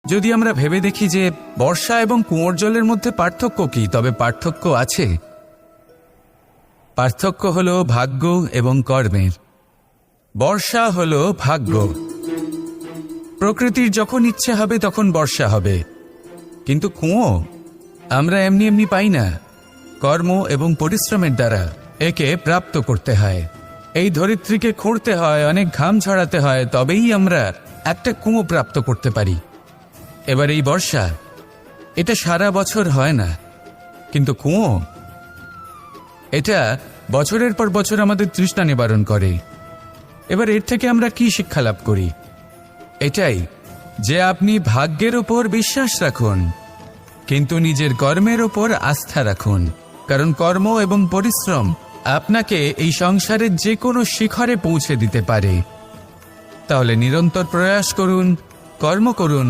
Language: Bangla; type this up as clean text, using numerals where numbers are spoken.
যদি আমরা ভেবে দেখি যে বর্ষা এবং কুয়োর জলের মধ্যে পার্থক্য কি, তবে পার্থক্য আছে। পার্থক্য হলো ভাগ্য এবং কর্মের। বর্ষা হলো ভাগ্য। প্রকৃতির যখন ইচ্ছে হবে তখন বর্ষা হবে, কিন্তু কুয়ো আমরা এমনি এমনি পাই না। কর্ম এবং পরিশ্রমের দ্বারা একে প্রাপ্ত করতে হয়। এই ধরিত্রীকে খুঁড়তে হয়, অনেক ঘাম ঝরাতে হয়, তবেই আমরা একটা কুয়ো প্রাপ্ত করতে পারি। এবার এই বর্ষা, এটা সারা বছর হয় না, কিন্তু কুয়ো এটা বছরের পর বছর আমাদের তৃষ্ণা নিবারণ করে। এবার এর থেকে আমরা কি শিক্ষা লাভ করি? এটাই যে আপনি ভাগ্যের ওপর বিশ্বাস রাখুন, কিন্তু নিজের কর্মের ওপর আস্থা রাখুন। কারণ কর্ম এবং পরিশ্রম আপনাকে এই সংসারের যে কোনো শিখরে পৌঁছে দিতে পারে। তাহলে নিরন্তর প্রয়াস করুন, কর্ম করুন